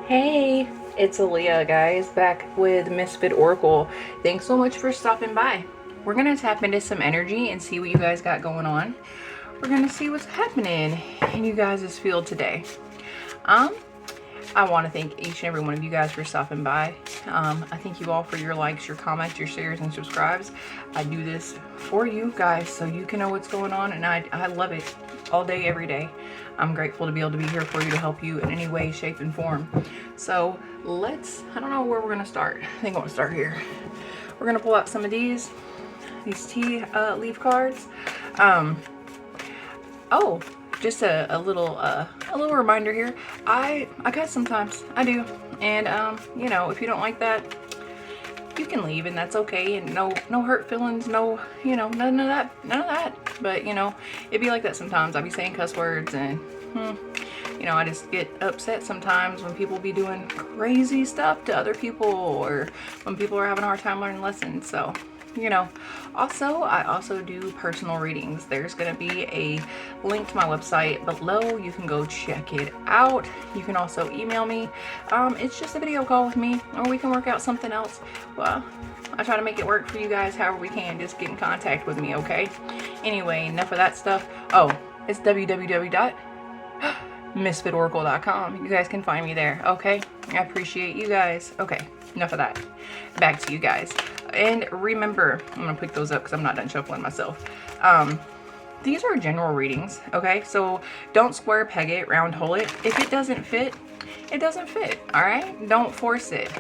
Hey, it's Aaliyah, guys, back with Misfit Oracle. Thanks so much for stopping by. We're going to tap into some energy and see what you guys got going on. We're going to see what's happening in you guys' field today. I want to thank each and every one of you guys for stopping by. I thank you all for your likes, your comments, your shares, and subscribes. I do this for you guys so you can know what's going on, and I love it all day, every day. I'm grateful to be able to be here for you to help you in any way, shape, and form. So I don't know where we're going to start. I think I want to start here. We're going to pull out some of these tea leaf cards. Oh, just a little reminder here. I cuss sometimes. I do. And you know, if you don't like that, you can leave, and that's okay. And no hurt feelings, no, you know, none of that. But you know, it'd be like that sometimes. I'd be saying cuss words, and you know, I just get upset sometimes when people be doing crazy stuff to other people, or when people are having a hard time learning lessons. So, you know, I also do personal readings. There's going to be a link to my website below. You can go check it out. You can also email me. It's just a video call with me, or we can work out something else. Well, I try to make it work for you guys however we can. Just get in contact with me, okay? Anyway, enough of that stuff. Oh, it's www.misfitoracle.com. You guys can find me there, okay? I appreciate you guys. Okay, enough of that. Back to you guys. And remember, I'm going to pick those up because I'm not done shuffling myself. These are general readings, okay? So don't square peg it, round hole it. If it doesn't fit, it doesn't fit, all right? Don't force it.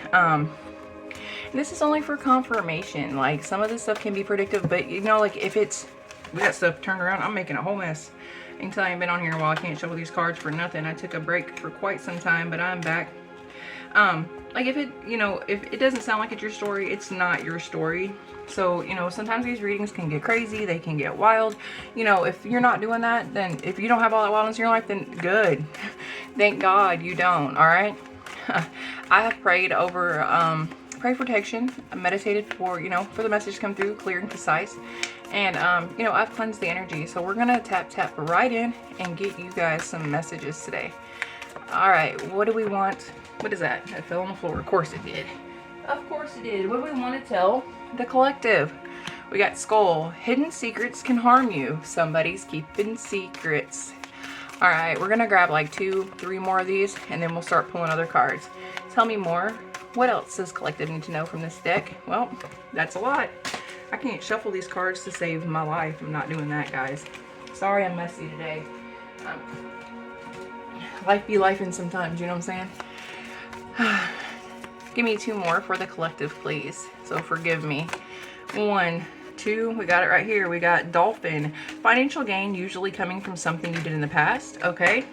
This is only for confirmation. Like, some of this stuff can be predictive, but you know, like, if we got stuff turned around, I'm making a whole mess. I can tell I ain't been on here in a while. I can't shuffle these cards for nothing. I took a break for quite some time, but I'm back. Like, if it doesn't sound like it's your story, it's not your story. So, you know, sometimes these readings can get crazy, they can get wild. You know, if you're not doing that, then if you don't have all that wildness in your life, then good. Thank God you don't, all right? I have prayed over, pray protection, meditated for, you know, for the message to come through clear and concise. And, you know, I've cleansed the energy. So we're going to tap right in and get you guys some messages today. All right, what do we want? What is that? That fell on the floor. Of course it did. Of course it did. What do we want to tell the collective? We got Skull. Hidden secrets can harm you. Somebody's keeping secrets. All right, we're going to grab like 2-3 more of these, and then we'll start pulling other cards. Tell me more. What else does collective need to know from this deck? Well, that's a lot. I can't shuffle these cards to save my life. I'm not doing that, guys. Sorry I'm messy today. Life be lifing sometimes, you know what I'm saying? Give me 2 more for the collective, please. So forgive me. 1, 2, we got it right here. We got Dolphin. Financial gain usually coming from something you did in the past. Okay.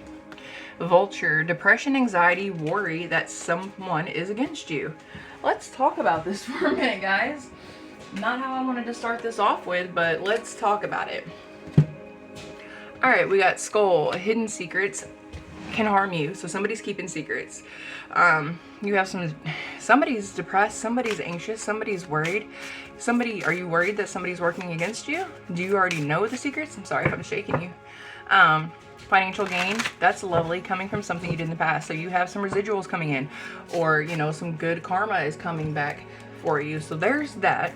Vulture. Depression, anxiety, worry that someone is against you. Let's talk about this for a minute, guys. Not how I wanted to start this off with, but let's talk about it. All right, we got Skull. Hidden secrets can harm you. So somebody's keeping secrets. You have somebody's depressed, somebody's anxious, somebody's worried. Are you worried that somebody's working against you? Do you already know the secrets? I'm sorry if I'm shaking you. Financial gain, that's lovely, coming from something you did in the past. So you have some residuals coming in, or you know, some good karma is coming back for you. So there's that.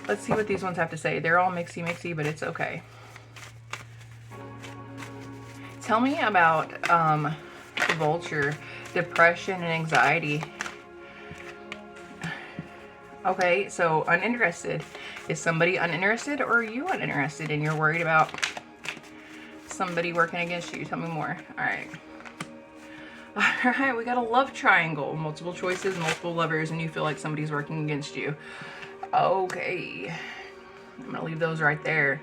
Let's see what these ones have to say. They're all mixy, but it's okay. Tell me about Vulture, depression and anxiety. Okay, so uninterested. Is somebody uninterested, or are you uninterested and you're worried about somebody working against you? Tell me more. All right. All right, we got a love triangle. Multiple choices, multiple lovers, and you feel like somebody's working against you. Okay. I'm going to leave those right there.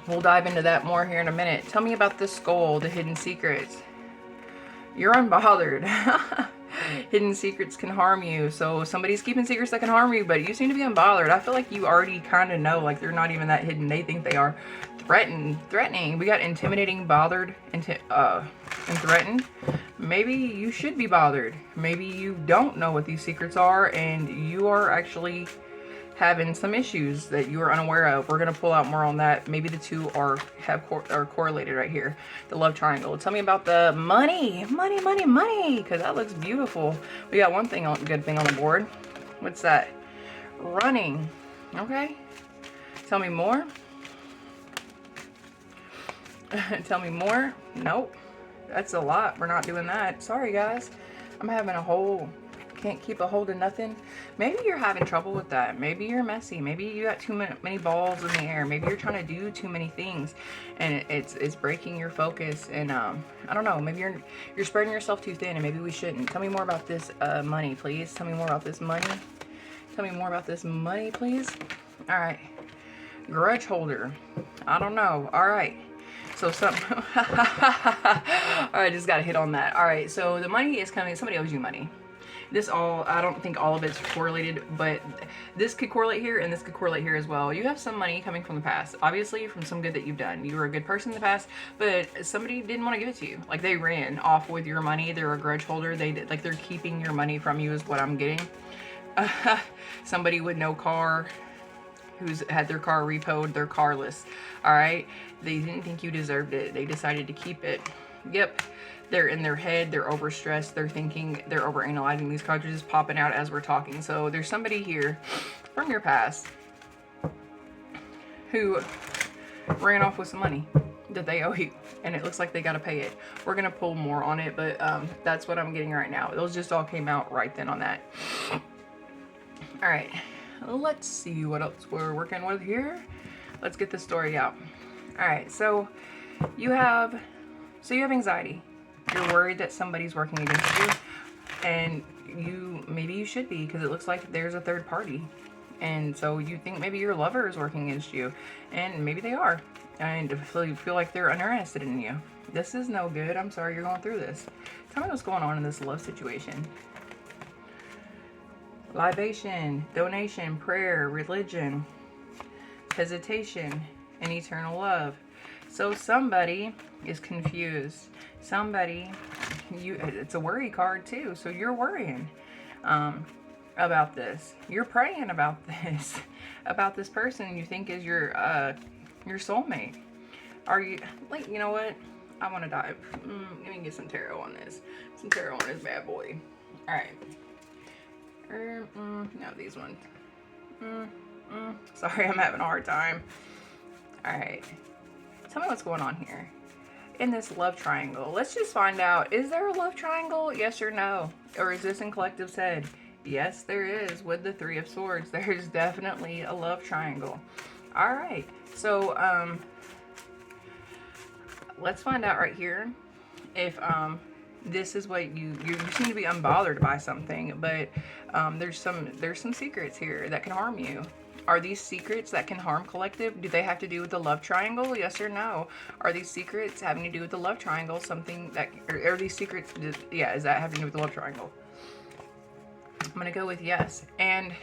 We'll dive into that more here in a minute. Tell me about the Skull, the hidden secrets. You're unbothered. Hidden secrets can harm you. So somebody's keeping secrets that can harm you, but you seem to be unbothered. I feel like you already kind of know, like they're not even that hidden. They think they are. Threatening. We got intimidating, bothered, and threatened. Maybe you should be bothered. Maybe you don't know what these secrets are, and you are actually having some issues that you are unaware of. We're going to pull out more on that. Maybe the two are correlated right here. The love triangle. Tell me about the money, because that looks beautiful. We got one thing, good thing on the board. What's that? Running. Okay. Tell me more. Tell me more. Nope. That's a lot. We're not doing that. Sorry, guys. I'm having a whole... Can't keep a hold of nothing. Maybe you're having trouble with that. Maybe you're messy. Maybe you got too many balls in the air. Maybe you're trying to do too many things, and it's breaking your focus. And I don't know. Maybe you're spreading yourself too thin, and maybe we shouldn't. Tell me more about this money, please. Tell me more about this money. Tell me more about this money, please. All right. Grudge holder. I don't know. All right. So some. All right. Just got to hit on that. All right. So the money is coming. Somebody owes you money. This all, I don't think all of it's correlated, but this could correlate here and this could correlate here as well. You have some money coming from the past, obviously from some good that you've done. You were a good person in the past, but somebody didn't want to give it to you. Like they ran off with your money. They're a grudge holder. Like they're keeping your money from you is what I'm getting. Somebody with no car who's had their car repoed, they're carless. All right. They didn't think you deserved it. They decided to keep it. Yep. They're in their head, they're overstressed, they're thinking, they're overanalyzing. These cards are just popping out as we're talking. So there's somebody here from your past who ran off with some money that they owe you, and it looks like they got to pay it. We're going to pull more on it, but that's what I'm getting right now. Those just all came out right then on that. All right, let's see what else we're working with here. Let's get the story out. All right, so you have anxiety. You're worried that somebody's working against you, and maybe you should be, because it looks like there's a third party, and so you think maybe your lover is working against you, and maybe they are, and you feel like they're uninterested in you. This is no good. I'm sorry you're going through this. Tell me what's going on in this love situation. Libation, donation, prayer, religion, hesitation, and eternal love. So somebody is confused. Somebody, it's a worry card too. So you're worrying about this. You're praying about this person you think is your soulmate. Are you, like, you know what? I want to dive. Let me get some tarot on this. Some tarot on this bad boy. All right. No, these ones. Sorry, I'm having a hard time. All right. Tell me what's going on here in this love triangle. Let's just find out. Is there a love triangle? Yes or no? Or is this in collective's head? Yes, there is. With the Three of Swords, there's definitely a love triangle. All right. So let's find out right here if this is what you seem to be unbothered by something, but there's some secrets here that can harm you. Are these secrets that can harm collective? Do they have to do with the love triangle? Yes or no? Are these secrets having to do with the love triangle something that, or are these secrets, yeah, is that having to do with the love triangle? I'm going to go with yes. And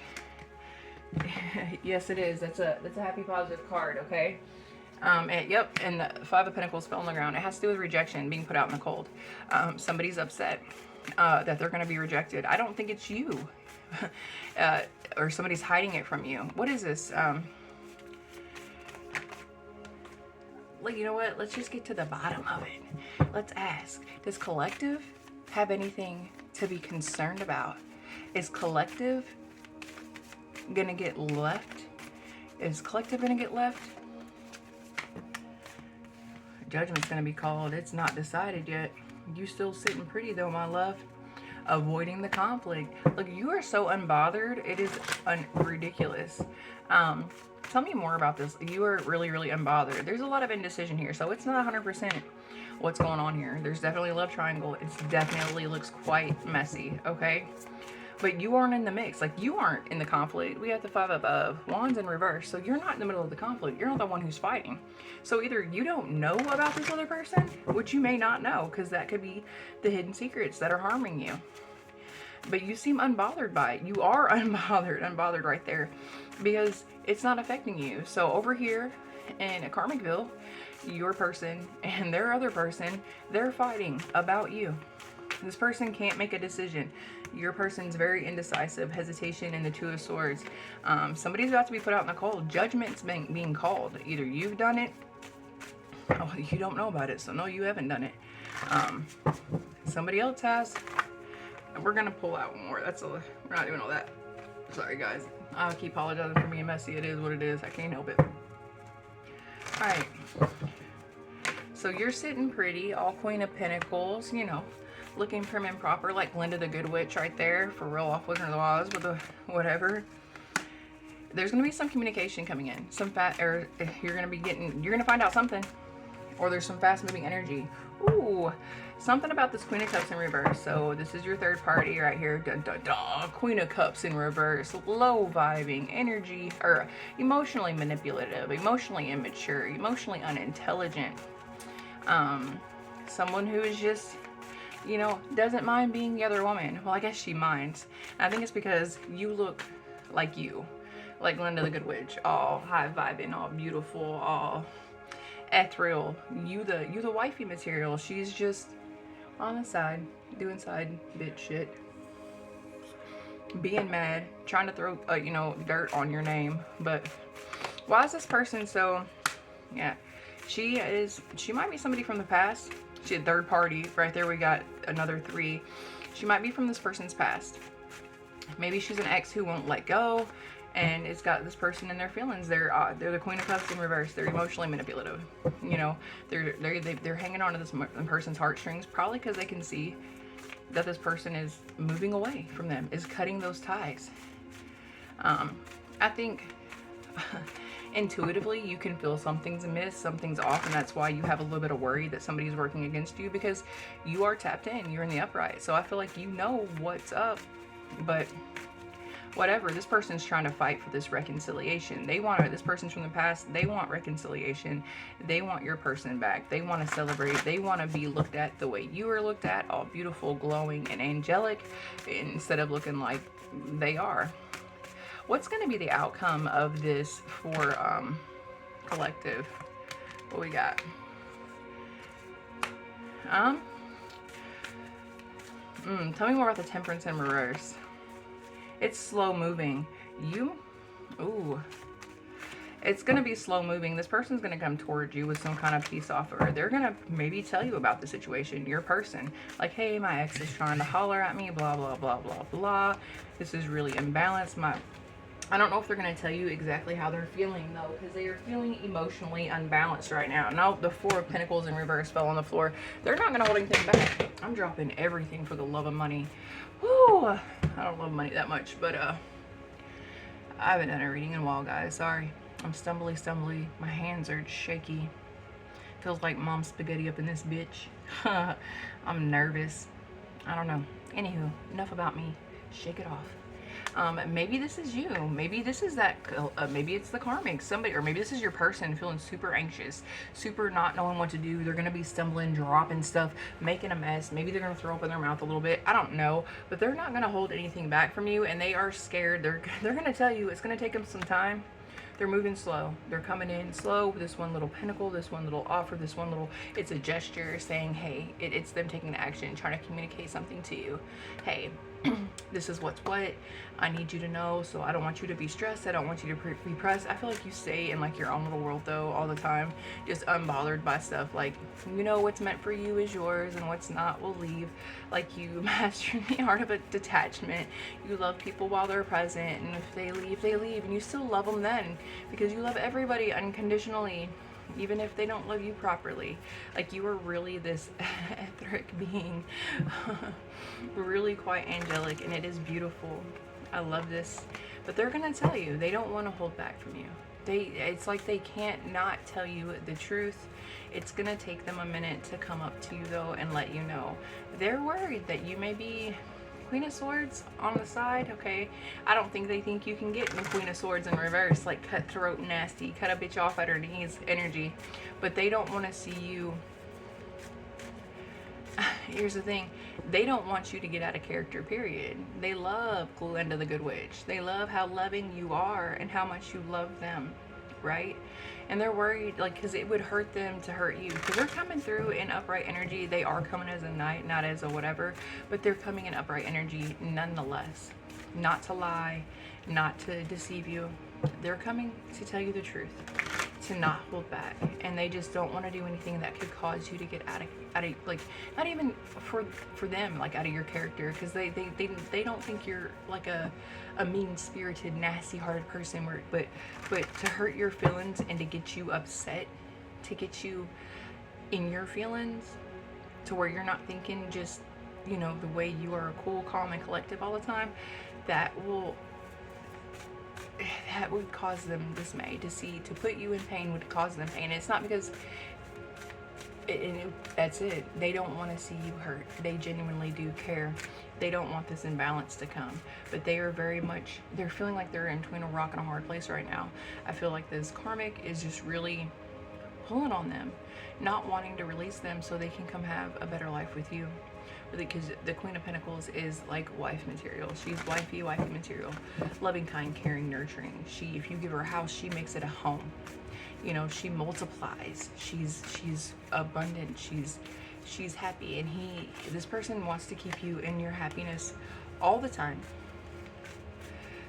yes, it is. That's a happy, positive card, okay? And yep, and the Five of Pentacles fell on the ground. It has to do with rejection, being put out in the cold. Somebody's upset that they're going to be rejected. I don't think it's you. Or somebody's hiding it from you. What is this? Like, you know what? Let's just get to the bottom of it. Let's ask, does collective have anything to be concerned about? Is collective gonna get left? Is collective gonna get left? Judgment's gonna be called. It's not decided yet. You still sitting pretty though, my love. Avoiding the conflict. Look, you are so unbothered. It is ridiculous. Tell me more about this. You are really, really unbothered. There's a lot of indecision here, so it's not 100% what's going on here. There's definitely a love triangle. It definitely looks quite messy, okay? But you aren't in the mix. Like, you aren't in the conflict. We have the Five of Wands in reverse, so you're not in the middle of the conflict. You're not the one who's fighting. So either you don't know about this other person, which you may not know, because that could be the hidden secrets that are harming you. But you seem unbothered by it. You are unbothered right there, because it's not affecting you. So over here in Karmicville, your person and their other person, they're fighting about you. This person can't make a decision. Your person's very indecisive, hesitation, and the Two of Swords. Somebody's about to be put out in the cold. Judgment's being called. Either you've done it, oh, you don't know about it, so no, you haven't done it. Somebody else has. And we're gonna pull out one more. We're not doing all that. Sorry, guys. I keep apologizing for being messy. It is what it is. I can't help it. All right. So you're sitting pretty, all Queen of Pentacles, you know, looking prim and proper, like Glinda the Good Witch right there, for real, off Wizard of Oz with the whatever. There's gonna be some communication coming in, you're gonna find out something, or there's some fast moving energy. Ooh, something about this Queen of Cups in reverse. So this is your third party right here. Dun, dun, dun. Queen of Cups in reverse. Low vibing energy, or emotionally manipulative, emotionally immature, emotionally unintelligent. Someone who is just, you know, doesn't mind being the other woman. Well, I guess she minds. And I think it's because you look like you, like Glinda the Good Witch, all high vibing, all beautiful, all ethereal. You the wifey material. She's just on the side, doing side bitch shit, being mad, trying to throw you know, dirt on your name. But why is this person so? Yeah, she might be somebody from the past. She a third party right there. We got another 3. She might be from this person's past. Maybe she's an ex who won't let go, and it's got this person in their feelings. They're the Queen of Cups in reverse. They're emotionally manipulative. You know, they're hanging on to this person's heartstrings, probably because they can see that this person is moving away from them, is cutting those ties. I think intuitively you can feel something's amiss, something's off, and that's why you have a little bit of worry that somebody's working against you, because you are tapped in, you're in the upright. So I feel like you know what's up, but whatever, this person's trying to fight for this reconciliation. This person's from the past, they want reconciliation. They want your person back. They want to celebrate. They want to be looked at the way you are looked at, all beautiful, glowing, and angelic, instead of looking like they are. What's going to be the outcome of this for collective? What we got? Tell me more about the Temperance in reverse. It's slow moving. It's going to be slow moving. This person's going to come towards you with some kind of peace offer. They're going to maybe tell you about the situation, your person. Like, hey, my ex is trying to holler at me, blah, blah, blah, blah, blah. This is really imbalanced. I don't know if they're going to tell you exactly how they're feeling, though, because they are feeling emotionally unbalanced right now. Now, the 4 of Pentacles in reverse fell on the floor. They're not going to hold anything back. I'm dropping everything for the love of money. Woo! I don't love money that much, but I haven't done a reading in a while, guys. Sorry. I'm stumbly. My hands are shaky. Feels like mom's spaghetti up in this bitch. I'm nervous. I don't know. Anywho, enough about me. Shake it off. Maybe this is you. Maybe this is that. Maybe it's the karmic. Somebody, or maybe this is your person feeling super anxious, super not knowing what to do. They're gonna be stumbling, dropping stuff, making a mess. Maybe they're gonna throw up in their mouth a little bit. I don't know, but they're not gonna hold anything back from you, and they are scared. They're gonna tell you it's gonna take them some time. They're moving slow. They're coming in slow. This one little pentacle, this one little offer, this one little, it's a gesture saying, hey, it's them taking action, trying to communicate something to you. Hey, this is what's what. I need you to know, so I don't want you to be stressed. I don't want you to be pressed. I feel like you stay in like your own little world though all the time, just unbothered by stuff. Like, you know, what's meant for you is yours, and what's not will leave. Like, you master the art of a detachment. You love people while they're present, and if they leave, and you still love them then, because you love everybody unconditionally, even if they don't love you properly. Like, you are really this etheric being, really quite angelic, and it is beautiful. I love this. But they're gonna tell you, they don't want to hold back from you. It's like they can't not tell you the truth. It's gonna take them a minute to come up to you though and let you know. They're worried that you may be Queen of Swords on the side. Okay, I don't think they think you can get the Queen of Swords in reverse, like cutthroat, nasty, cut a bitch off at her knees energy. But they don't want to see you. Here's the thing, they don't want you to get out of character, period. They love Glinda the Good Witch. They love how loving you are and how much you love them. right? And they're worried, like, because it would hurt them to hurt you, because they're coming through in upright energy. They are coming as a knight, not as a whatever, but they're coming in upright energy nonetheless. Not to lie, not to deceive you. They're coming to tell you the truth, to not hold back, and they just don't want to do anything that could cause you to get out of like, not even for them, like, out of your character, because they don't think you're like a mean-spirited, nasty-hearted person, but to hurt your feelings and to get you upset, to get you in your feelings, to where you're not thinking just, you know, the way you are cool, calm, and collective all the time, that would cause them dismay. To put you in pain would cause them pain. And it's not because that's it. They don't want to see you hurt. They genuinely do care. They don't want this imbalance to come, but they are very much, they're feeling like they're in between a rock and a hard place right now. I feel like this karmic is just really pulling on them, not wanting to release them so they can come have a better life with you. Because the Queen of Pentacles is like wife material. She's wifey material. Loving, kind, caring, nurturing. If you give her a house, she makes it a home. You know, she multiplies. She's abundant. She's happy. And this person wants to keep you in your happiness all the time.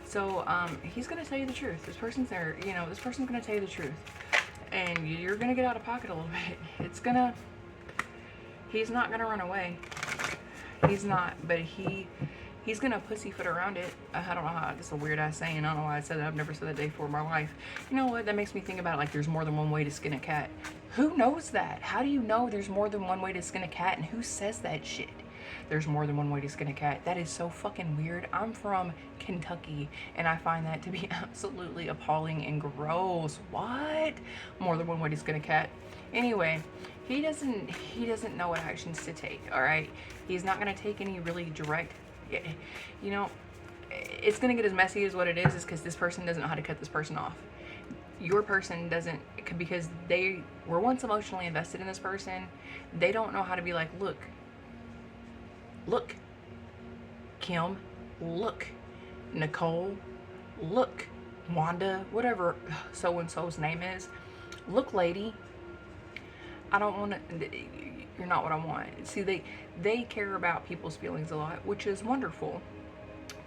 So he's gonna tell you the truth. This person's there, you know, this person's gonna tell you the truth. And you're gonna get out of pocket a little bit. He's not gonna run away. He's not, but he's gonna pussyfoot around it. I don't know how, it's a weird ass saying. I don't know why I said that. I've never said that day before in my life. You know what? That makes me think about, like, there's more than one way to skin a cat. Who knows that? How do you know there's more than one way to skin a cat? And who says that shit? There's more than one way to skin a cat. That is so fucking weird. I'm from Kentucky, and I find that to be absolutely appalling and gross. What? More than one way to skin a cat? Anyway, he doesn't know what actions to take, all right? He's not going to take any really direct, you know, it's going to get as messy as what it is because this person doesn't know how to cut this person off. Your person doesn't, because they were once emotionally invested in this person. They don't know how to be like, look, Kim, look, Nicole, look, Wanda, whatever so-and-so's name is. Look, lady, I don't want to, you're not what I want. See, they care about people's feelings a lot, which is wonderful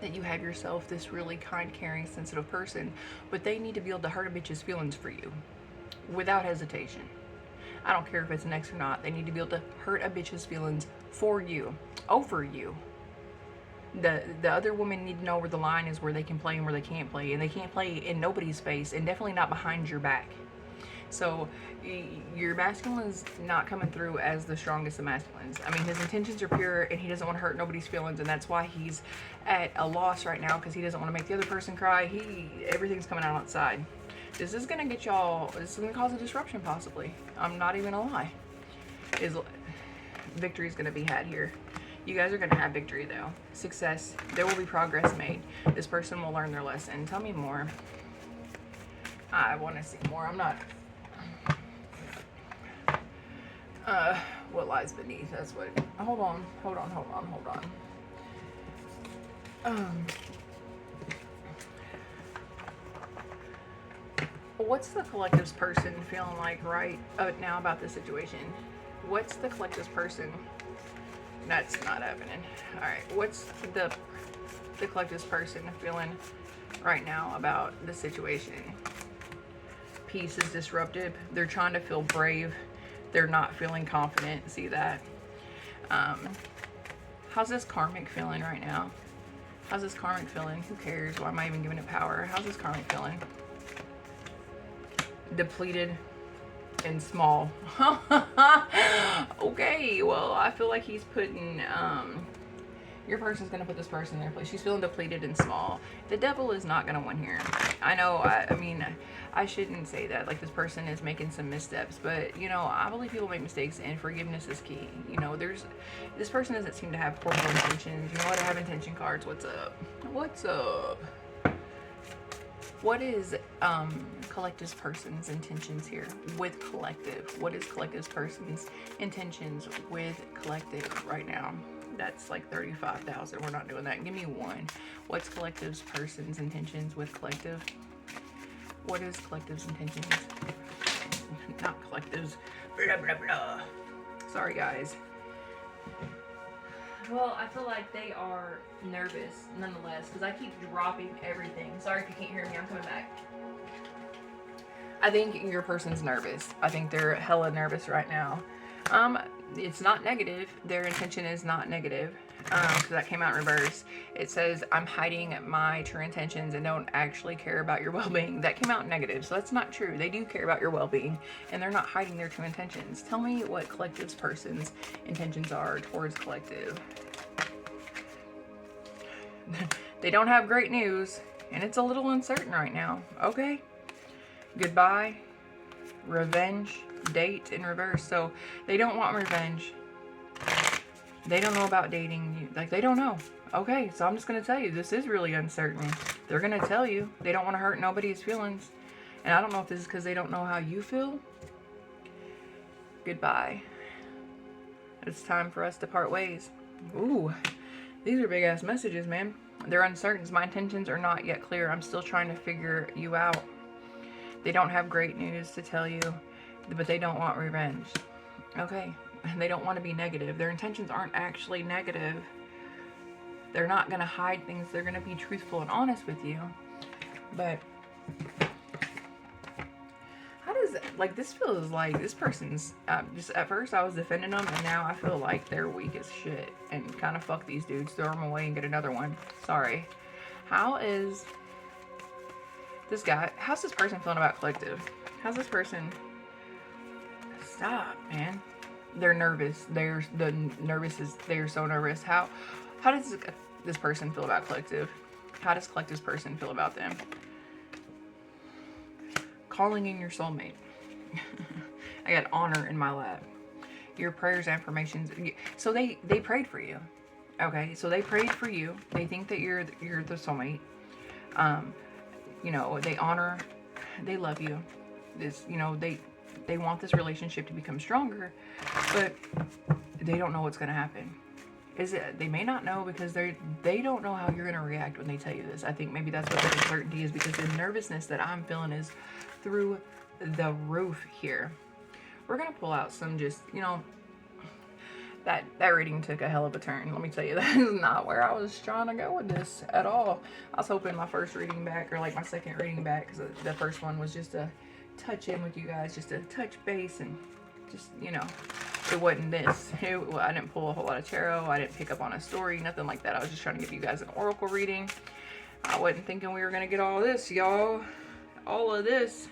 that you have yourself this really kind, caring, sensitive person, but they need to be able to hurt a bitch's feelings for you without hesitation. I don't care if it's an ex or not. They need to be able to hurt a bitch's feelings for you, over you. The other women need to know where the line is, where they can play and where they can't play, and they can't play in nobody's face, and definitely not behind your back. So your masculine's not coming through as the strongest of masculines. I mean, his intentions are pure, and he doesn't want to hurt nobody's feelings, and that's why he's at a loss right now, because he doesn't want to make the other person cry. Everything's coming out outside. This is going to get y'all, this is going to cause a disruption possibly. I'm not even gonna lie. Victory is going to be had here. You guys are going to have victory though. Success. There will be progress made. This person will learn their lesson. Tell me more. I want to see more. I'm not... what lies beneath? That's what. Hold on. What's the collective's person feeling like right now about this situation? What's the collective's person? That's not happening. All right. What's the collective's person feeling right now about the situation? Peace is disrupted. They're trying to feel brave. They're not feeling confident. See that? How's this karmic feeling right now? How's this karmic feeling? Who cares? Why am I even giving it power? How's this karmic feeling? Depleted and small. Okay, well, I feel like he's putting, your person's going to put this person in their place. She's feeling depleted and small. The devil is not going to win here. I know, I mean, I shouldn't say that. Like, this person is making some missteps. But, you know, I believe people make mistakes, and forgiveness is key. You know, this person doesn't seem to have horrible intentions. You know what? I have intention cards. What's up? What's up? What is collective's person's intentions here with collective? What is collective's person's intentions with collective right now? That's like 35,000. We're not doing that. Give me one. What's collective's person's intentions with collective? What is collective's intentions? Not collective's. Blah, blah, blah. Sorry, guys. Well, I feel like they are nervous nonetheless because I keep dropping everything. Sorry if you can't hear me. I'm coming back. I think your person's nervous. I think they're hella nervous right now. It's not negative. Their intention is not negative. Because that came out in reverse. It says, I'm hiding my true intentions and don't actually care about your well-being. That came out negative, so that's not true. They do care about your well-being, and they're not hiding their true intentions. Tell me what collective's person's intentions are towards collective. They don't have great news, and it's a little uncertain right now. Okay. Goodbye. Revenge. Date in reverse. So they don't want revenge. They don't know about dating you. Like, they don't know. Okay, so I'm just going to tell you, this is really uncertain. They're going to tell you. They don't want to hurt nobody's feelings. And I don't know if this is because they don't know how you feel. Goodbye. It's time for us to part ways. Ooh, these are big-ass messages, man. They're uncertain. My intentions are not yet clear. I'm still trying to figure you out. They don't have great news to tell you, but they don't want revenge. Okay. They don't want to be negative. Their intentions aren't actually negative. They're not going to hide things. They're going to be truthful and honest with you. But how does, like, this feels like this person's, just at first I was defending them, and now I feel like they're weak as shit. And kind of fuck these dudes, throw them away and get another one. Sorry. How is this guy, how's this person feeling about collective? How's this person, stop, man. They're nervous. They're so nervous. How does this person feel about collective? How does collective's person feel about them? Calling in your soulmate. I got honor in my lap. Your prayers, affirmations. So they prayed for you. Okay, so they prayed for you. They think that you're the soulmate. You know, they honor. They love you. This, you know, they want this relationship to become stronger, but they don't know what's going to happen. They may not know because they don't know how you're going to react when they tell you this. I think maybe that's what the uncertainty is, because the nervousness that I'm feeling is through the roof here. We're going to pull out some just, you know, that reading took a hell of a turn. Let me tell you, that is not where I was trying to go with this at all. I was hoping my first reading back, or like my second reading back, because the first one was just a touch in with you guys, just a touch base, and just, you know, it wasn't this. I didn't pull a whole lot of tarot. I didn't pick up on a story, nothing like that. I was just trying to give you guys an oracle reading. I wasn't thinking we were going to get all this, y'all. All of this.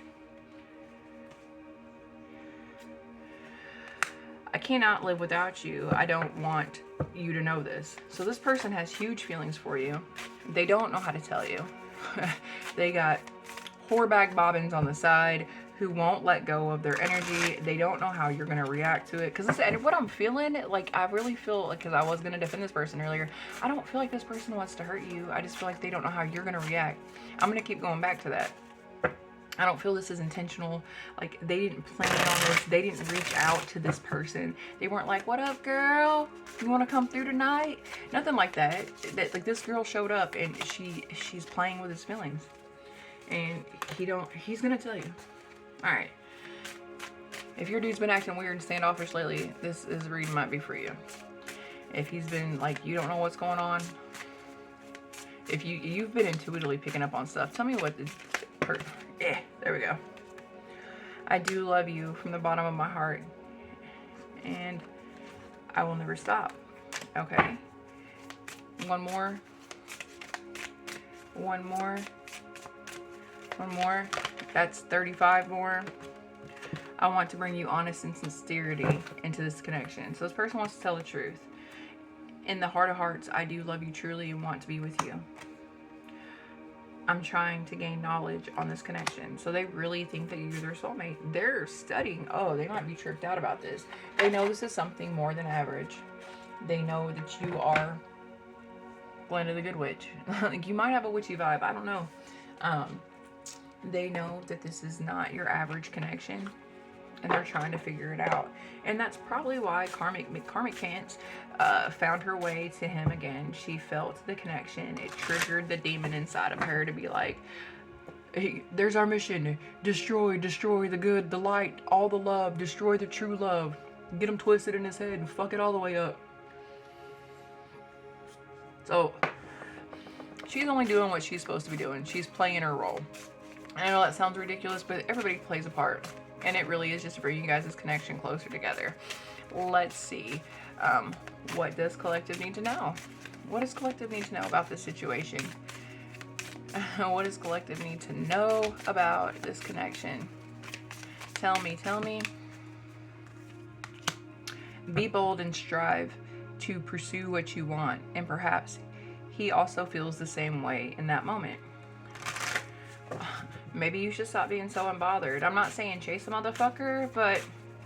I cannot live without you. I don't want you to know this. So this person has huge feelings for you. They don't know how to tell you. They got whorebag bobbins on the side who won't let go of their energy. They don't know how you're going to react to it. Because what I'm feeling, like, I really feel like, because I was going to defend this person earlier, I don't feel like this person wants to hurt you. I just feel like they don't know how you're going to react. I'm going to keep going back to that. I don't feel this is intentional. Like, they didn't plan on this. They didn't reach out to this person. They weren't like, what up, girl? You want to come through tonight? Nothing like that. Like, this girl showed up and she's playing with his feelings. And he's going to tell you. All right. If your dude's been acting weird and standoffish lately, this reading might be for you. If he's been, like, you don't know what's going on. If you've been intuitively picking up on stuff, tell me what there we go. I do love you from the bottom of my heart, and I will never stop. Okay. One more. That's 35 more. I want to bring you honest and sincerity into this connection. So this person wants to tell the truth. In the heart of hearts, I do love you truly and want to be with you. I'm trying to gain knowledge on this connection. So they really think that you're their soulmate. They're studying. Oh, they might be tripped out about this. They know this is something more than average. They know that you are Glenn of the Good Witch. Like, you might have a witchy vibe. I don't know. They know that this is not your average connection, and they're trying to figure it out. And that's probably why Karmic Pants found her way to him again. She felt the connection. It triggered the demon inside of her to be like, there's our mission. Destroy the good, the light, all the love. Destroy the true love. Get him twisted in his head and fuck it all the way up. So, she's only doing what she's supposed to be doing. She's playing her role. I know that sounds ridiculous, but everybody plays a part. And it really is just to bring you guys' connection closer together. Let's see. What does collective need to know? What does collective need to know about this situation? What does collective need to know about this connection? Tell me. Be bold and strive to pursue what you want. And perhaps he also feels the same way in that moment. Maybe you should stop being so unbothered. I'm not saying chase a motherfucker, but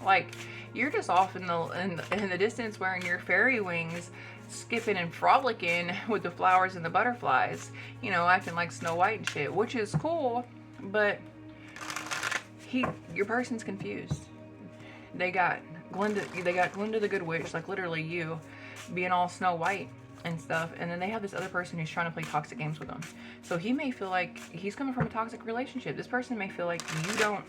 like, you're just off in the distance wearing your fairy wings, skipping and frolicking with the flowers and the butterflies, you know, acting like Snow White and shit, which is cool, but your person's confused. They got Glinda the Good Witch, like literally you, being all Snow White and stuff, and then they have this other person who's trying to play toxic games with them. So he may feel like he's coming from a toxic relationship. This person may feel like you don't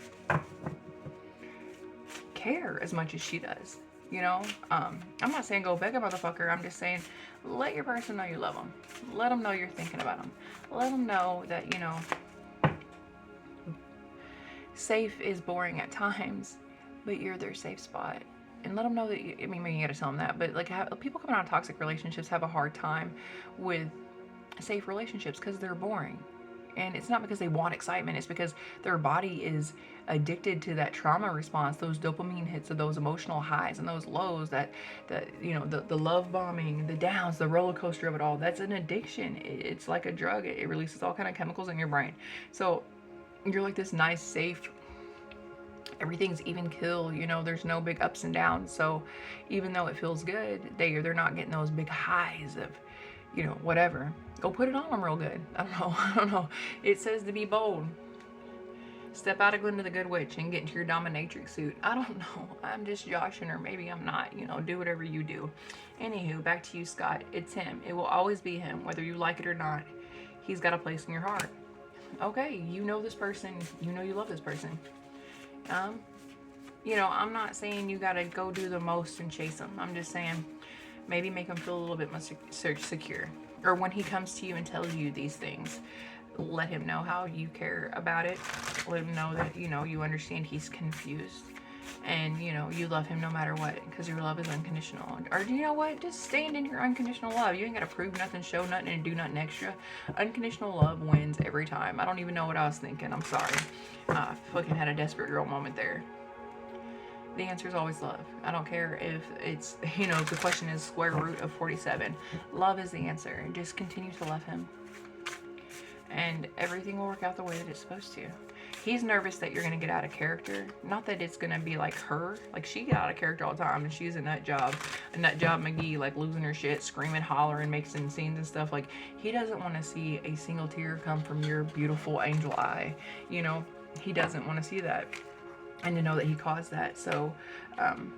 care as much as she does, you know. I'm not saying go beg a motherfucker. I'm just saying let your person know you love them. Let them know you're thinking about them. Let them know that, you know, safe is boring at times, but you're their safe spot. And let them know that, I mean, maybe you gotta tell them that, but like, people coming out of toxic relationships have a hard time with safe relationships because they're boring. And it's not because they want excitement, it's because their body is addicted to that trauma response, those dopamine hits of those emotional highs and those lows, that you know, the love bombing, the downs, the roller coaster of it all. That's an addiction. It's like a drug. It releases all kind of chemicals in your brain. So you're like this nice, safe, everything's even kill, you know, there's no big ups and downs. So even though it feels good, they're not getting those big highs of, you know, whatever. Go put it on them real good. I don't know. It says to be bold. Step out of Glinda the Good Witch and get into your dominatrix suit. I don't know. I'm just joshing her. Maybe I'm not. You know, do whatever you do. Anywho, back to you, Scott. It's him. It will always be him, whether you like it or not. He's got a place in your heart. Okay, you know this person. You know you love this person. You know, I'm not saying you gotta go do the most and chase him. I'm just saying maybe make him feel a little bit more secure. Or when he comes to you and tells you these things, let him know how you care about it. Let him know that, you know, you understand he's confused. And, you know, you love him no matter what, because your love is unconditional. Or, you know what? Just stand in your unconditional love. You ain't got to prove nothing, show nothing, and do nothing extra. Unconditional love wins every time. I don't even know what I was thinking. I'm sorry. Fucking had a desperate girl moment there. The answer is always love. I don't care if it's, you know, the question is square root of 47. Love is the answer. Just continue to love him. And everything will work out the way that it's supposed to. He's nervous that you're going to get out of character. Not that it's going to be like her. Like, she get out of character all the time, and she's a nut job McGee, like losing her shit, screaming, hollering, making scenes and stuff. Like, he doesn't want to see a single tear come from your beautiful angel eye. You know, he doesn't want to see that. And to know that he caused that. So, I'm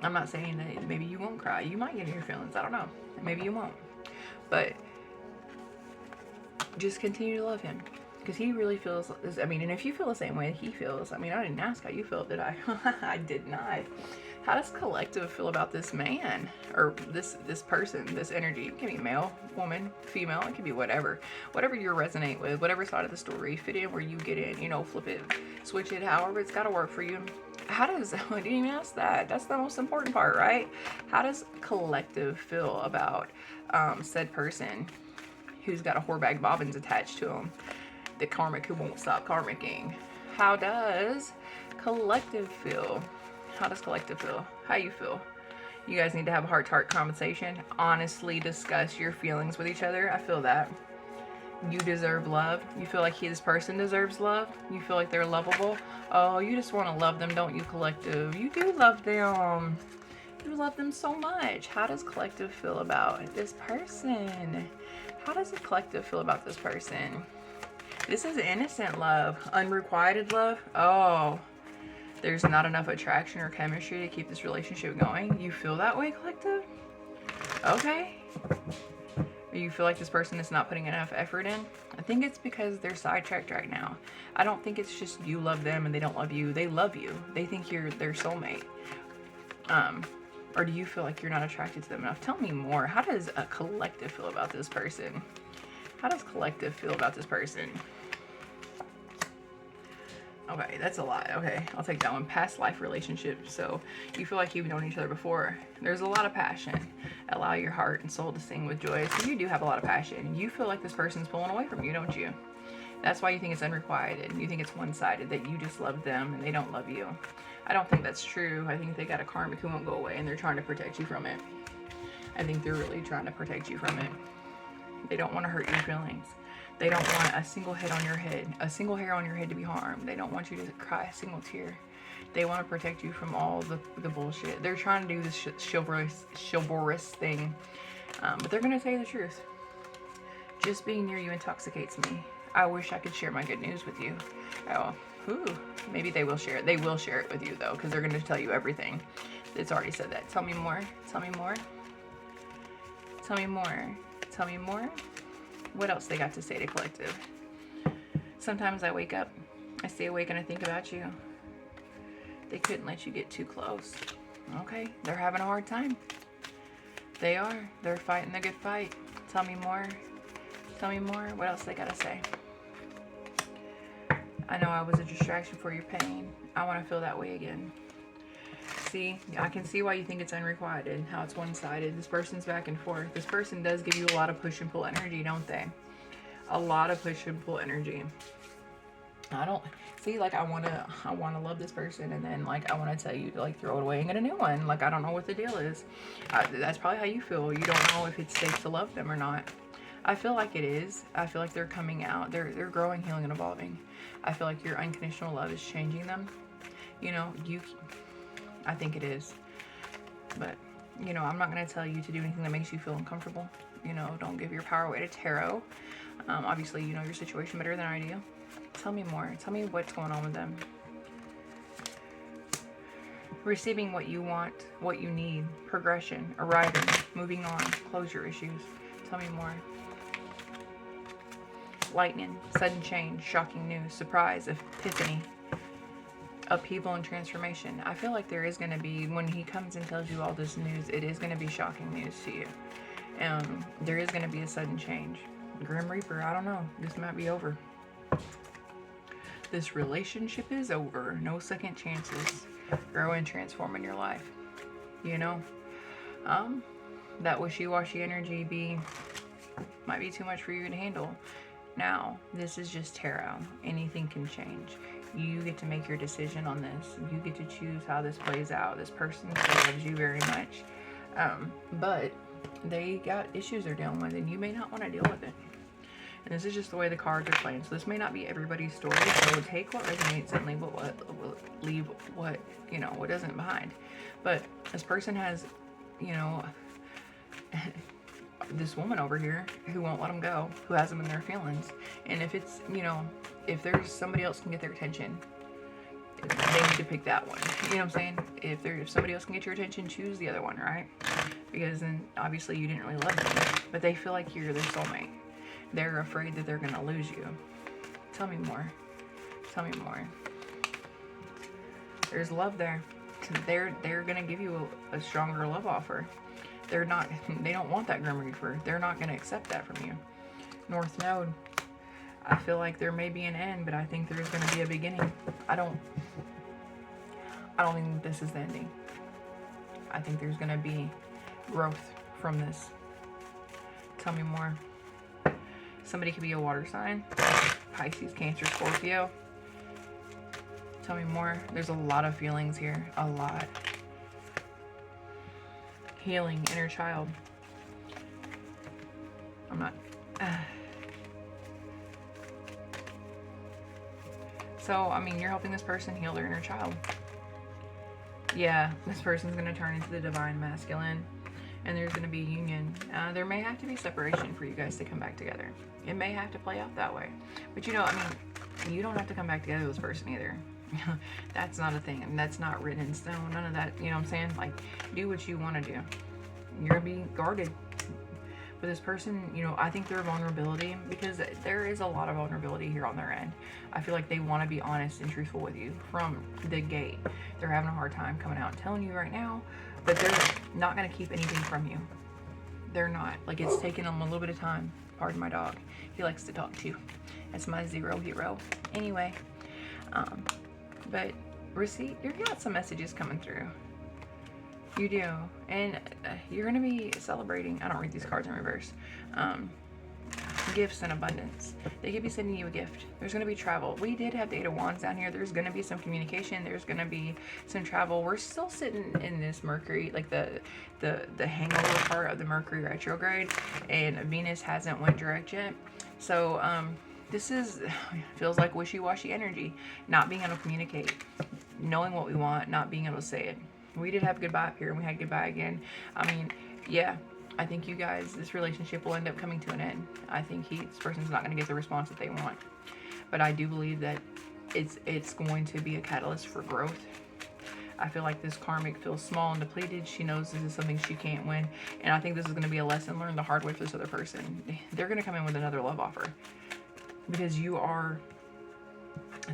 not saying that maybe you won't cry. You might get in your feelings. I don't know. Maybe you won't. But just continue to love him. Because he really feels, I mean, and if you feel the same way he feels, I mean, I didn't ask how you felt, did I? I did not. How does collective feel about this man? Or this person, this energy? It can be male, woman, female, it can be whatever. Whatever you resonate with, whatever side of the story, fit in where you get in, you know, flip it, switch it, however it's got to work for you. How does, I didn't even ask that. That's the most important part, right? How does collective feel about said person who's got a whore bag bobbins attached to him? The karmic who won't stop karmicking. How does collective feel? How does collective feel? How you feel? You guys need to have a heart-to-heart conversation. Honestly discuss your feelings with each other. I feel that. You deserve love. You feel like this person deserves love. You feel like they're lovable. Oh, you just want to love them, don't you, collective? You do love them. You love them so much. How does collective feel about this person? How does the collective feel about this person? This is innocent love. Unrequited love. Oh, there's not enough attraction or chemistry to keep this relationship going. You feel that way, collective? Okay. You feel like this person is not putting enough effort in. I think it's because they're sidetracked right now. I don't think it's just you love them and they don't love you. They love you. They think you're their soulmate. Or do you feel like you're not attracted to them enough? Tell me more. How does a collective feel about this person? How does collective feel about this person? Okay, that's a lot. Okay, I'll take that one. Past life relationship. So you feel like you've known each other before. There's a lot of passion. Allow your heart and soul to sing with joy. So you do have a lot of passion. You feel like this person's pulling away from you, don't you? That's why you think it's unrequited. You think it's one-sided, that you just love them and they don't love you. I don't think that's true. I think they got a karmic who won't go away and they're trying to protect you from it. I think they're really trying to protect you from it. They don't want to hurt your feelings. They don't want a single hair on your head to be harmed. They don't want you to cry a single tear. They want to protect you from all the bullshit. They're trying to do this chivalrous thing, but they're going to tell you the truth. Just being near you intoxicates me. I wish I could share my good news with you. Oh, maybe they will share it. They will share it with you, though, because they're going to tell you everything. It's already said that. Tell me more. Tell me more. Tell me more. Tell me more. What else they got to say to collective? Sometimes I wake up, I stay awake and I think about you. They couldn't let you get too close. Okay, they're having a hard time. They are. They're fighting the good fight. Tell me more. Tell me more. What else they got to say? I know I was a distraction for your pain. I want to feel that way again. See, I can see why you think it's unrequited, how it's one-sided. This person's back and forth. This person does give you a lot of push and pull energy, don't they? A lot of push and pull energy. I don't see, like, I want to love this person, and then, like, I want to tell you to, like, throw it away and get a new one. Like, I don't know what the deal is. That's probably how you feel. You don't know if it's safe to love them or not. I feel like it is. I feel like they're coming out. They're growing, healing, and evolving. I feel like your unconditional love is changing them. You know, I think it is. But, you know, I'm not going to tell you to do anything that makes you feel uncomfortable. You know, don't give your power away to tarot. Obviously, you know your situation better than I do. Tell me more. Tell me what's going on with them. Receiving what you want, what you need, progression, arriving, moving on, closure issues. Tell me more. Lightning, sudden change, shocking news, surprise, epiphany, upheaval and transformation. I feel like there is going to be, when he comes and tells you all this news, it is going to be shocking news to you. There is going to be a sudden change. Grim Reaper, I don't know. This might be over. This relationship is over. No second chances. Grow and transform in your life. You know? That wishy-washy energy might be too much for you to handle. Now, this is just tarot. Anything can change. You get to make your decision on this. You get to choose how this plays out. This person loves you very much. But they got issues they're dealing with, and you may not want to deal with it. And this is just the way the cards are playing. So this may not be everybody's story. So take what resonates and leave what you know, what isn't behind. But this person has, you know, this woman over here who won't let them go, who has them in their feelings. And if it's, you know, if there's somebody else can get their attention, they need to pick that one. You know what I'm saying? If somebody else can get your attention, choose the other one, right? Because then obviously you didn't really love them, but they feel like you're their soulmate. They're afraid that they're gonna lose you. Tell me more. Tell me more. There's love there. They're gonna give you a stronger love offer. They don't want that Grim Reaper. They're not gonna accept that from you. North Node. I feel like there may be an end, but I think there's gonna be a beginning. I don't think this is the ending. I think there's gonna be growth from this. Tell me more. Somebody could be a water sign. Pisces, Cancer, Scorpio. Tell me more. There's a lot of feelings here. A lot. Healing, inner child. I'm not... So, I mean, you're helping this person heal their inner child. Yeah, this person's going to turn into the divine masculine. And there's going to be union. There may have to be separation for you guys to come back together. It may have to play out that way. But you know, I mean, you don't have to come back together with this person either. That's not a thing. And that's not written in stone. None of that, you know what I'm saying? Like, do what you want to do. You're going to be guarded. But this person, you know, I think their vulnerability, because there is a lot of vulnerability here on their end. I feel like they want to be honest and truthful with you from the gate. They're having a hard time coming out and telling you right now, but they're not going to keep anything from you. They're not. Like, it's taken them a little bit of time. Pardon my dog. He likes to talk too. That's my zero hero. Anyway, but receipt, you got some messages coming through. You do, and you're going to be celebrating. I don't read these cards in reverse. Gifts in abundance. They could be sending you a gift. There's going to be travel. We did have the Eight of Wands down here. There's going to be some communication. There's going to be some travel. We're still sitting in this Mercury, like the hangover part of the Mercury retrograde, and Venus hasn't went direct yet. So this feels like wishy-washy energy. Not being able to communicate, knowing what we want, not being able to say it. We did have goodbye up here, and we had goodbye again. I mean, yeah, I think you guys, this relationship will end up coming to an end. I think this person's not going to get the response that they want. But I do believe that it's going to be a catalyst for growth. I feel like this karmic feels small and depleted. She knows this is something she can't win. And I think this is going to be a lesson learned the hard way for this other person. They're going to come in with another love offer. Because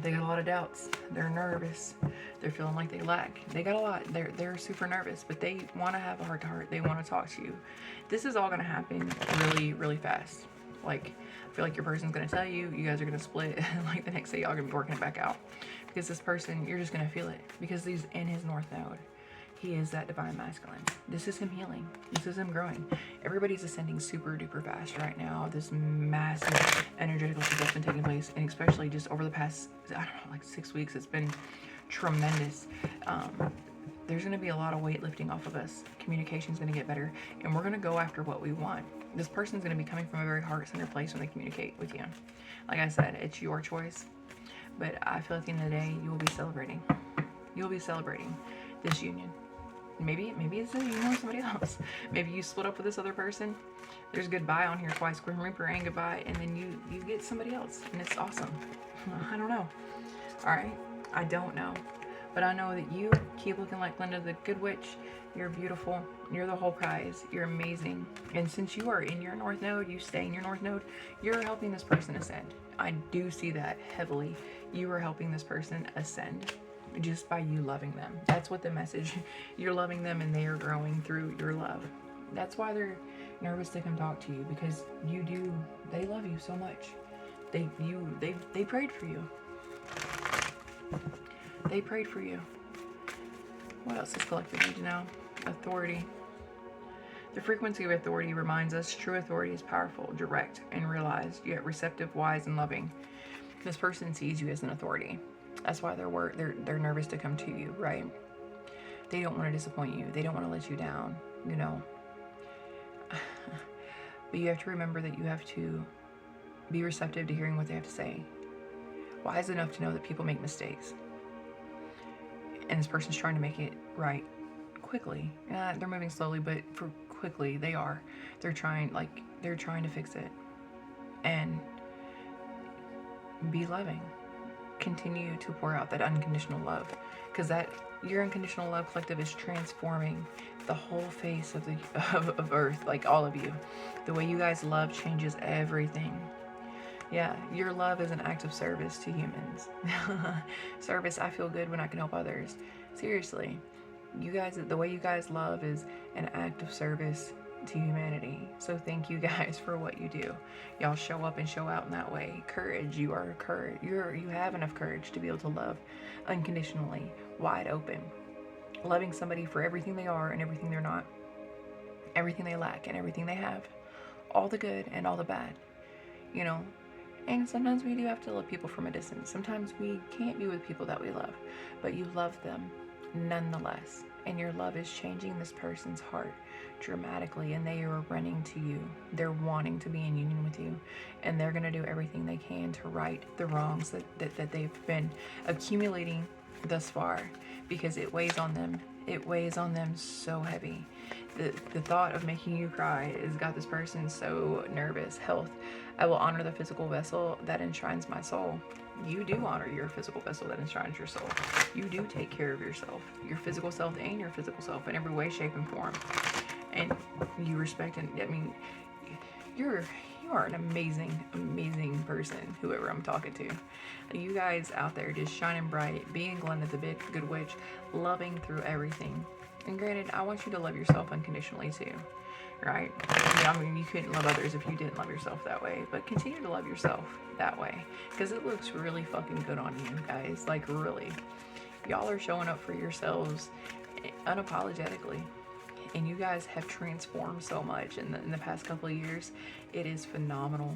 they got a lot of doubts. They're nervous. They're feeling like they lack. They got a lot. They're super nervous, but they want to have a heart-to-heart. They want to talk to you. This is all going to happen really, really fast. Like, I feel like your person's going to tell you. You guys are going to split. Like, the next day, y'all are going to be working it back out. Because this person, you're just going to feel it. Because he's in his North Node. He is that divine masculine. This is him healing. This is him growing. Everybody's ascending super duper fast right now. This massive energetical shift that's been taking place, and especially just over the past, I don't know, like 6 weeks, it's been tremendous. There's going to be a lot of weight lifting off of us. Communication's going to get better, and we're going to go after what we want. This person's going to be coming from a very heart-centered place when they communicate with you. Like I said, it's your choice, but I feel at the end of the day, you will be celebrating. You'll be celebrating this union. Maybe it's a union with somebody else. Maybe you split up with this other person. There's goodbye on here twice, Grim Reaper and goodbye, and then you get somebody else, and it's awesome. I don't know. All right, I don't know, but I know that you keep looking like Linda the Good Witch. You're beautiful. You're the whole prize. You're amazing. And since you are in your North Node, you stay in your North Node, you're helping this person ascend. I do see that heavily. You are helping this person ascend. Just by you loving them. That's what the message. You're loving them and they are growing through your love. That's why they're nervous to come talk to you, because they love you so much. They prayed for you. They prayed for you. What else does collective need to know? Authority. The frequency of authority reminds us true authority is powerful, direct, and realized, yet receptive, wise, and loving. This person sees you as an authority. That's why they're nervous to come to you, right? They don't want to disappoint you. They don't want to let you down, you know. But you have to remember that you have to be receptive to hearing what they have to say. Wise enough to know that people make mistakes. And this person's trying to make it right quickly. They're moving slowly, but for quickly, they are. They're trying to fix it. And be loving. Continue to pour out that unconditional love, because your unconditional love collective is transforming the whole face of Earth, like all of you. The way you guys love changes everything. Yeah, your love is an act of service to humans. Service, I feel good when I can help others. Seriously, you guys, the way you guys love is an act of service to humanity. So thank you guys for what you do. Y'all show up and show out in that way. Courage. You have enough courage to be able to love unconditionally, wide open, loving somebody for everything they are and everything they're not, everything they lack and everything they have, all the good and all the bad, you know. And sometimes we do have to love people from a distance. Sometimes we can't be with people that we love, but you love them nonetheless. And your love is changing this person's heart dramatically, and they are running to you. They're wanting to be in union with you, and they're going to do everything they can to right the wrongs that they've been accumulating thus far, because it weighs on them. It weighs on them so heavy. The thought of making you cry has got this person so nervous. Health. I will honor the physical vessel that enshrines my soul. You do honor your physical vessel that enshrines your soul. You do take care of yourself, your physical self and your physical self in every way, shape, and form. And you respect, and I mean, you are an amazing person, whoever I'm talking to. You guys out there just shining bright, being Glenda the Big Good Witch, loving through everything. And granted, I want you to love yourself unconditionally too, right? I mean, you couldn't love others if you didn't love yourself that way, but continue to love yourself that way, because it looks really fucking good on you guys. Like, really. Y'all are showing up for yourselves unapologetically. And you guys have transformed so much in the past couple of years. It is phenomenal.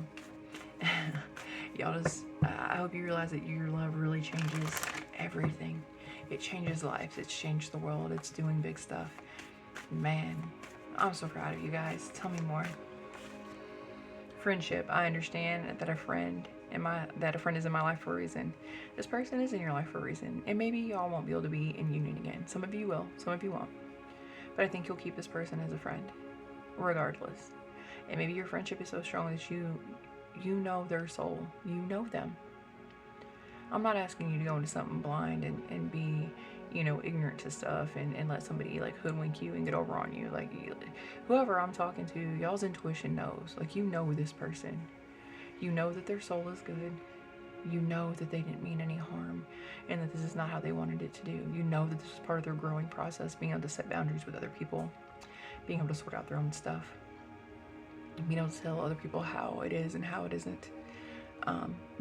Y'all just, I hope you realize that your love really changes everything. It changes lives. It's changed the world. It's doing big stuff. Man, I'm so proud of you guys. Tell me more. Friendship. I understand that a friend is in my life for a reason. This person is in your life for a reason. And maybe y'all won't be able to be in union again. Some of you will. Some of you won't. But I think you'll keep this person as a friend, regardless. And maybe your friendship is so strong that you know their soul. You know them. I'm not asking you to go into something blind and be, you know, ignorant to stuff and let somebody like hoodwink you and get over on you. Like, whoever I'm talking to, y'all's intuition knows. Like, you know this person. You know that their soul is good. You know that they didn't mean any harm and that this is not how they wanted it to do. You know that this is part of their growing process, being able to set boundaries with other people, being able to sort out their own stuff, being able to tell other people how it is and how it isn't,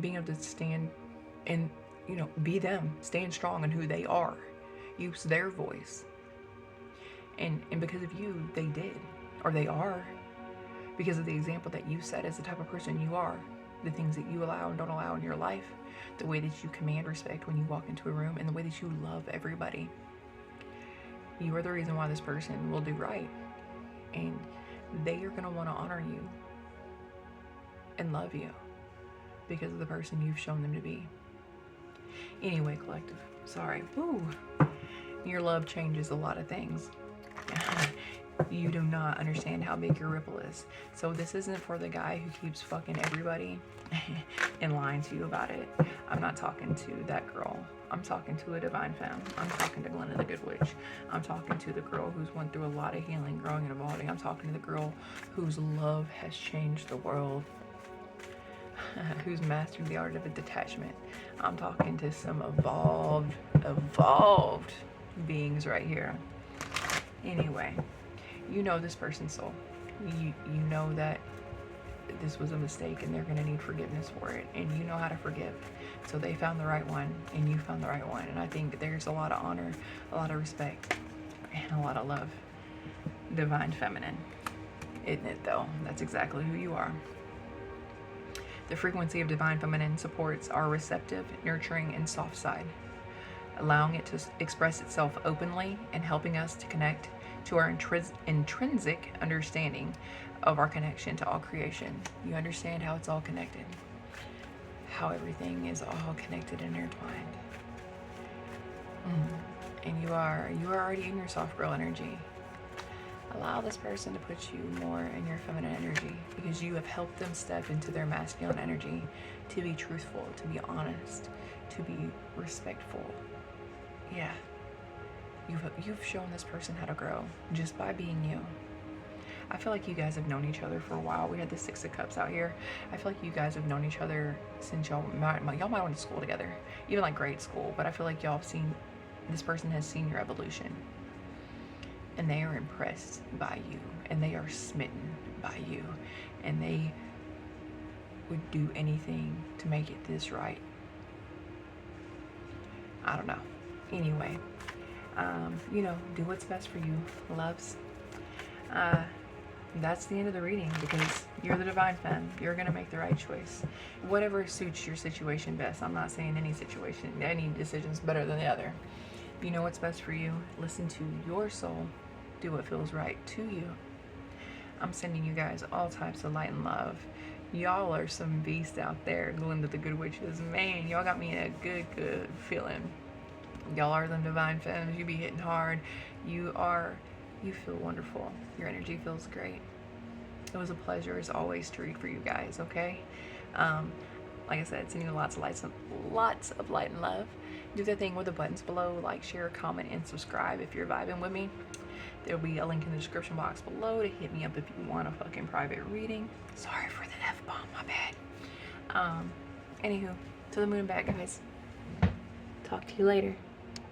being able to stand and, you know, be them, stand strong in who they are, use their voice. And because of you, they did, or they are, because of the example that you set as the type of person you are. The things that you allow and don't allow in your life, the way that you command respect when you walk into a room, and the way that you love everybody. You are the reason why this person will do right. And they are going to want to honor you and love you because of the person you've shown them to be. Anyway, collective, sorry. Woo. Your love changes a lot of things. You do not understand how big your ripple is. So this isn't for the guy who keeps fucking everybody and lying to you about it. I'm not talking to that girl. I'm talking to a divine femme. I'm talking to Glenda the Good Witch. I'm talking to the girl who's went through a lot of healing, growing and evolving. I'm talking to the girl whose love has changed the world, who's mastered the art of a detachment. I'm talking to some evolved beings right here. Anyway, you know this person's soul. You know that this was a mistake and they're going to need forgiveness for it, and you know how to forgive. So they found the right one and you found the right one, and I think there's a lot of honor, a lot of respect, and a lot of love. Divine Feminine, isn't it though? That's exactly who you are. The frequency of Divine Feminine supports our receptive, nurturing, and soft side, allowing it to express itself openly and helping us to connect to our intrinsic understanding of our connection to all creation. You understand how it's all connected, how everything is all connected and intertwined. And you are already in your soft girl energy. Allow this person to put you more in your feminine energy, because you have helped them step into their masculine energy, to be truthful, to be honest, to be respectful. Yeah. You've shown this person how to grow just by being you. I feel like you guys have known each other for a while. We had the Six of Cups out here. I feel like you guys have known each other since y'all might went to school together, even like grade school. But I feel like this person has seen your evolution, and they are impressed by you, and they are smitten by you, and they would do anything to make it this right. I don't know. Anyway. Do what's best for you, loves. That's the end of the reading, because you're the Divine Femme. You're going to make the right choice. Whatever suits your situation best. I'm not saying any decision's better than the other. You know what's best for you. Listen to your soul. Do what feels right to you. I'm sending you guys all types of light and love. Y'all are some beasts out there, Glenda the Good Witches. Man, y'all got me in a good feeling. Y'all are the Divine Femmes. You be hitting hard. You feel wonderful. Your energy feels great. It was a pleasure as always to read for you guys, okay? Like I said, sending you lots of light and love. do the thing with the buttons below, like, share, comment, and subscribe if you're vibing with me. There'll be a link in the description box below to hit me up if you want a fucking private reading. Sorry for the F-bomb, my bad. Anywho, to the moon and back, guys. Talk to you later.